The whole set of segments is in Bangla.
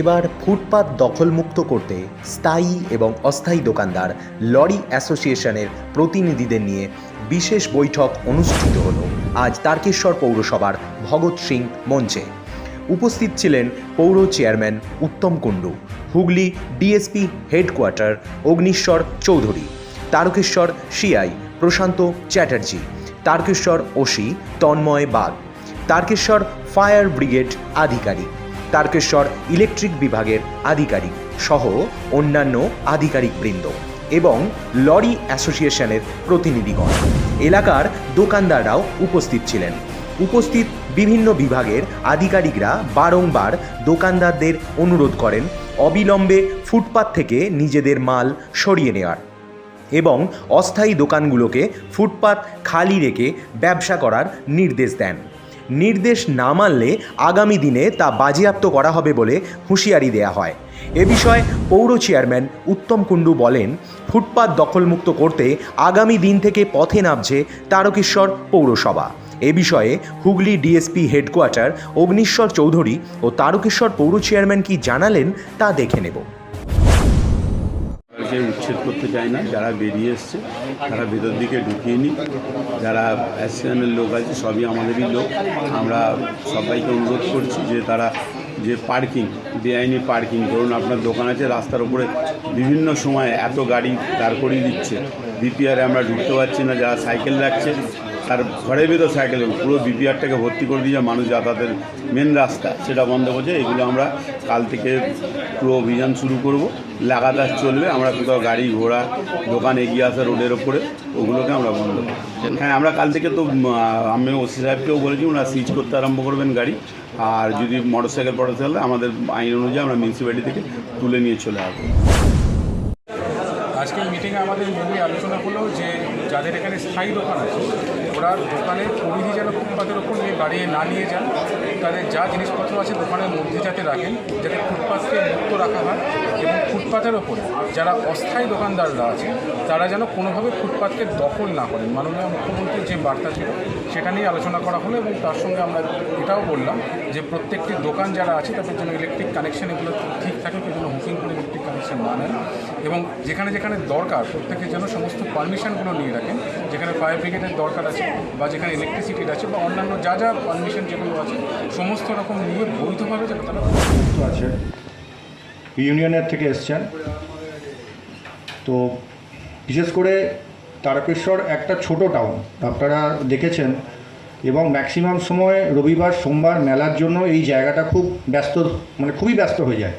এবার ফুটপাত দখলমুক্ত করতে স্থায়ী এবং অস্থায়ী দোকানদার লরি অ্যাসোসিয়েশনের প্রতিনিধিদের নিয়ে বিশেষ বৈঠক অনুষ্ঠিত হল আজ তারকেশ্বর পৌরসভার ভগৎ সিং মঞ্চে। উপস্থিত ছিলেন পৌর chairman Uttam Kundu, Hooghly DSP headquarter Agnishwar Chowdhury, Tarakeswar CI Prashanta Chatterjee, Tarakeswar OC Tanmay Bag, Tarakeswar fire brigade আধিকারিক, তারকেশ্বর ইলেকট্রিক বিভাগের আধিকারিক সহ অন্যান্য আধিকারিকবৃন্দ এবং লরি অ্যাসোসিয়েশনের প্রতিনিধিগণ। এলাকার দোকানদাররাও উপস্থিত ছিলেন। উপস্থিত বিভিন্ন বিভাগের আধিকারিকরা বারংবার দোকানদারদের অনুরোধ করেন অবিলম্বে ফুটপাত থেকে নিজেদের মাল সরিয়ে নেওয়ার এবং অস্থায়ী দোকানগুলোকে ফুটপাত খালি রেখে ব্যবসা করার নির্দেশ দেন। নির্দেশ না মানলে আগামী দিনে তা বাজেয়াপ্ত করা হবে বলে হুঁশিয়ারি দেওয়া হয়। এ বিষয়ে পৌর চেয়ারম্যান উত্তম কুণ্ডু বলেন, ফুটপাত দখলমুক্ত করতে আগামী দিন থেকে পথে নামছে তারকেশ্বর পৌরসভা। এ বিষয়ে হুগলি ডিএসপি হেডকোয়ার্টার অগ্নিশ্বর চৌধুরী ও তারকেশ্বর পৌর চেয়ারম্যান কি জানালেন তা দেখে নেব। উচ্ছেদ করতে চায় না, যারা বেরিয়ে এসছে তারা ভেতর দিকে ঢুকিয়ে নি। যারা অ্যাসোসিয়েশনের লোক আছে সবই আমাদেরই লোক। আমরা সবাইকে অনুরোধ করছি যে তারা যে পার্কিং, বেআইনি পার্কিং, ধরুন আপনার দোকান আছে রাস্তার উপরে বিভিন্ন সময় এত গাড়ি দাঁড় করিয়ে দিচ্ছে, বিপিআরে আমরা ঢুকতে পারছি না। যারা সাইকেল রাখছে তার ঘরের ভেতর সাইকেল পুরো বিপিআরটাকে ভর্তি করে দিয়ে মানুষ যাতায়াতের মেন রাস্তা সেটা বন্ধ করছে। এগুলো আমরা কাল থেকে পুরো অভিযান শুরু করব, লাগাতার চলবে। আমরা কোথাও গাড়ি ঘোড়া দোকান এগিয়ে আসা রোডের ওপরে ওগুলোকে আমরা বন্ধ করব। হ্যাঁ, আমরা কাল থেকে তো আমি ওসি সাহেবকেও বলেছি ওনারা সিজ করতে আরম্ভ করবেন গাড়ি। আর যদি মোটরসাইকেল পড়াতে আমরা আইন অনুযায়ী আমরা মিউনিসিপ্যালিটি থেকে তুলে নিয়ে চলে আসবো। আজকের মিটিংয়ে আমাদের মেনলি আলোচনা হলো যে যাদের এখানে স্থায়ী দোকান আছে ওরা দোকানের পরিধি যেন ফুটপাতের ওপর নিয়ে বাড়িয়ে না নিয়ে যান। তাদের যা জিনিসপত্র আছে দোকানের মধ্যে যাতে রাখেন, যাতে ফুটপাতকে মুক্ত রাখা হয় এবং ফুটপাতের ওপরে যারা অস্থায়ী দোকানদাররা আছে তারা যেন কোনোভাবে ফুটপাতকে দখল না করেন। মাননীয় মুখ্যমন্ত্রীর যে বার্তা ছিল সেটা নিয়ে আলোচনা করা হলো এবং তার সঙ্গে আমরা এটাও বললাম যে প্রত্যেকটি দোকান যারা আছে তাদের জন্য ইলেকট্রিক কানেকশন এগুলো ঠিক থাকে, সেজন্য হুকিং করে ইলেকট্রিক কানেকশন না নেন এবং যেখানে যেখানে দরকার প্রত্যেকের জন্য সমস্ত পারমিশনগুলো নিয়ে রাখেন। যেখানে ফায়ার ব্রিগেডের দরকার আছে বা যেখানে ইলেকট্রিসিটির আছে বা অন্যান্য যা যা পারমিশন যেগুলো আছে সমস্ত রকম নিয়ে বৈধভাবে যাতে তারা আছে। ইউনিয়নের থেকে এসছেন, তো বিশেষ করে তারকেশ্বর একটা ছোট টাউন আপনারা দেখেছেন এবং ম্যাক্সিমাম সময় রবিবার সোমবার মেলার জন্য এই জায়গাটা খুব ব্যস্ত, মানে খুবই ব্যস্ত হয়ে যায়।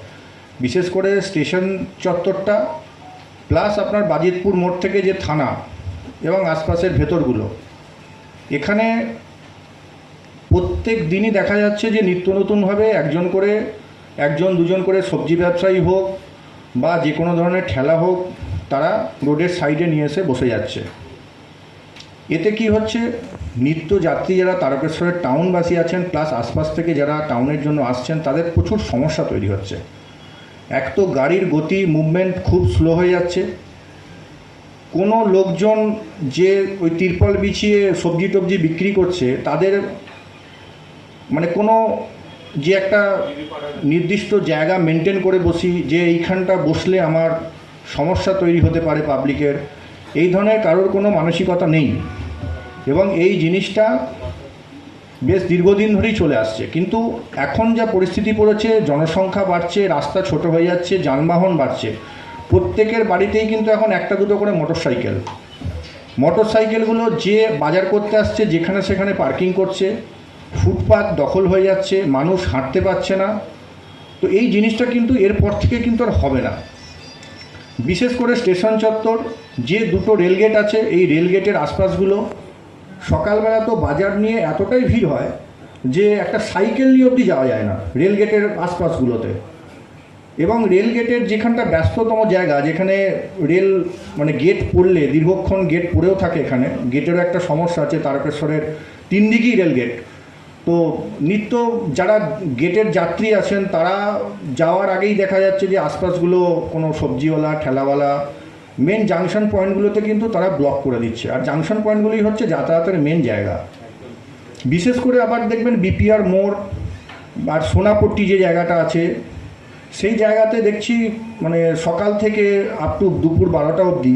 বিশেষ করে স্টেশন চত্বরটা প্লাস আপনার বাজিতপুর মোড় থেকে যে থানা এবং আশপাশের ভেতরগুলো, এখানে প্রত্যেক দিনই দেখা যাচ্ছে যে নিত্য নতুনভাবে একজন দুজন করে সবজি ব্যবসায়ী হোক বা যে কোনো ধরনের ঠেলা হোক তারা রোডের সাইডে নিয়ে এসে বসে যাচ্ছে। এতে কি হচ্ছে, নিত্য যাত্রী যারা তারকেশ্বরের টাউনবাসী আছেন প্লাস আশপাশ থেকে যারা টাউনের জন্য আসছেন তাদের প্রচুর সমস্যা তৈরি হচ্ছে। এক তো গাড়ির গতি মুভমেন্ট খুব স্লো হয়ে যাচ্ছে। কোনো লোকজন যে ওই তিরপল বিছিয়ে সবজি টবজি বিক্রি করছে তাদের মানে কোনো যে একটা নির্দিষ্ট জায়গা মেনটেন করে বসি যে এইখানটা বসলে আমার সমস্যা তৈরি হতে পারে পাবলিকের, এই ধরনের কারোর কোনো মানসিকতা নেই এবং এই জিনিসটা বেশ দীর্ঘদিন ধরেই চলে আসছে। কিন্তু এখন যা পরিস্থিতি পড়েছে, জনসংখ্যা বাড়ছে, রাস্তা ছোট হয়ে যাচ্ছে, যানবাহন বাড়ছে, প্রত্যেকের বাড়িতেই কিন্তু এখন একটা দুটো করে মোটরসাইকেলগুলো যে বাজার করতে আসছে যেখানে সেখানে পার্কিং করছে, ফুটপাত দখল হয়ে যাচ্ছে, মানুষ হাঁটতে পারছে না। তো এই জিনিসটা কিন্তু এরপর থেকে কিন্তু আর হবে না। বিশেষ করে স্টেশন চত্বর যে দুটো রেলগেট আছে, এই রেলগেটের আশপাশগুলো সকালবেলা তো বাজার নিয়ে এতটাই ভিড় হয় যে একটা সাইকেল নিয়ে অবধি যাওয়া যায় না রেলগেটের আশপাশগুলোতে। এবং রেলগেটের যেখানটা ব্যস্ততম জায়গা, যেখানে রেল মানে গেট পড়লে দীর্ঘক্ষণ গেট পড়েও থাকে, এখানে গেটেরও একটা সমস্যা আছে। তারকেশ্বরের 3 দিকেই রেলগেট, তো নিত্য যারা গেটের যাত্রী আছেন তারা যাওয়ার আগেই দেখা যাচ্ছে যে আশপাশগুলো কোনো সবজিওয়ালা ঠেলাওয়ালা মেন জাংশন পয়েন্টগুলোতে কিন্তু তারা ব্লক করে দিচ্ছে। আর জাংশন পয়েন্টগুলোই হচ্ছে যাতায়াতের মেন জায়গা। বিশেষ করে আবার দেখবেন বিপিআর মোড় আর সোনাপট্টি যে জায়গাটা আছে সেই জায়গাতে দেখছি মানে সকাল থেকে আপ টু দুপুর 12টা অবধি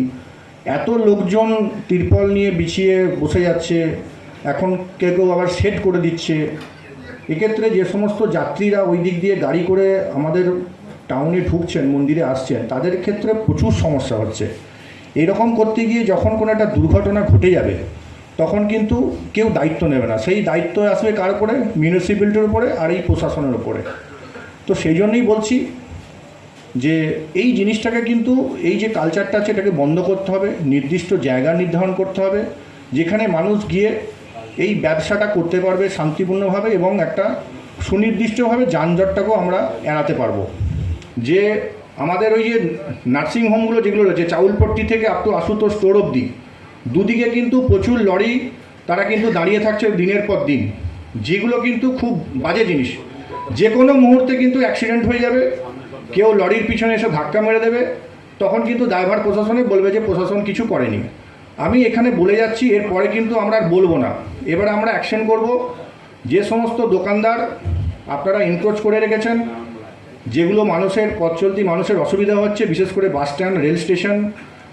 এত লোকজন তিরপল নিয়ে বিছিয়ে বসে যাচ্ছে, এখন কেউ কেউ আবার সেট করে দিচ্ছে। এক্ষেত্রে যে সমস্ত যাত্রীরা ওই দিক দিয়ে গাড়ি করে আমাদের টাউনে ঢুকছেন, মন্দিরে আসছেন, তাদের ক্ষেত্রে প্রচুর সমস্যা হচ্ছে। এরকম করতে গিয়ে যখন কোনো একটা দুর্ঘটনা ঘটে যাবে তখন কিন্তু কেউ দায়িত্ব নেবে না। সেই দায়িত্ব আসবে কার উপরে? মিউনিসিপ্যালিটির উপরে আর এই প্রশাসনের উপরে। তো সেই জন্যই বলছি যে এই জিনিসটাকে কিন্তু, এই যে কালচারটা আছে এটাকে বন্ধ করতে হবে, নির্দিষ্ট জায়গা নির্ধারণ করতে হবে যেখানে মানুষ গিয়ে এই ব্যবসাটা করতে পারবে শান্তিপূর্ণভাবে এবং একটা সুনির্দিষ্টভাবে যানজটটাকেও আমরা এড়াতে পারবো। যে আমাদের ওই যে নার্সিংহোমগুলো যেগুলো রয়েছে, চাউলপট্টি থেকে আপ টু আশুতোষ স্টোর অবধি দুদিকে কিন্তু প্রচুর লরি তারা কিন্তু দাঁড়িয়ে থাকছে দিনের পর দিন, যেগুলো কিন্তু খুব বাজে জিনিস। যে কোনো মুহূর্তে কিন্তু অ্যাক্সিডেন্ট হয়ে যাবে, কেউ লরির পিছনে এসে ধাক্কা মেরে দেবে, তখন কিন্তু দায়ভার প্রশাসনে বলবে যে প্রশাসন কিছু করেনি। আমি এখানে বলে যাচ্ছি, এরপরে কিন্তু আমরা আর বলবো না, এবার আমরা অ্যাকশন করব। যে সমস্ত দোকানদার আপনারা এনক্রোচ করে রেখেছেন, যেগুলো মানুষের পথ চলতি মানুষের অসুবিধা হচ্ছে, বিশেষ করে bus stand, rail station,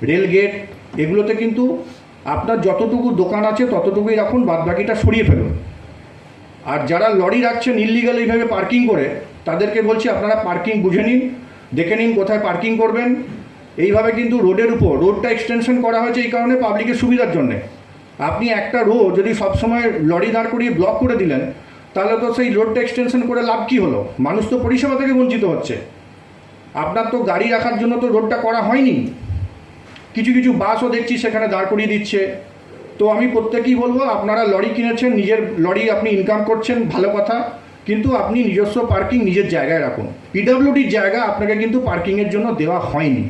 rail gate, এগুলোতে কিন্তু আপনার যতটুকু দোকান আছে ততটুকুই রাখুন, বাদবাকিটা সরিয়ে ফেলুন। আর যারা লরি রাখছেন ইললিগাল এইভাবে পার্কিং করে, তাদেরকে বলছি আপনারা পার্কিং বুঝে নিন, দেখে নিন কোথায় পার্কিং করবেন। এইভাবে কিন্তু রোডের উপর, রোডটা এক্সটেনশন করা হয়েছে এই কারণে পাবলিকের সুবিধার জন্যে। আপনি একটা রোড যদি সবসময় লরি দাঁড় করিয়ে ব্লক করে দিলেন, তাহলে তো সেই রোডটা এক্সটেনশন করে লাভ কী হলো? মানুষ তো পরিষেবা থেকে বঞ্চিত হচ্ছে। আপনার তো গাড়ি রাখার জন্য তো রোডটা করা হয়নি। কিছু কিছু বাসও দেখছি সেখানে দাঁড় করিয়ে দিচ্ছে। তো আমি প্রত্যেকেই বলবো, আপনারা লরি কিনেছেন, নিজের লরি আপনি ইনকাম করছেন, ভালো কথা, কিন্তু আপনি নিজস্ব পার্কিং নিজের জায়গায় রাখুন। পিডব্লিউডির জায়গা আপনাকে কিন্তু পার্কিংয়ের জন্য দেওয়া হয়নি।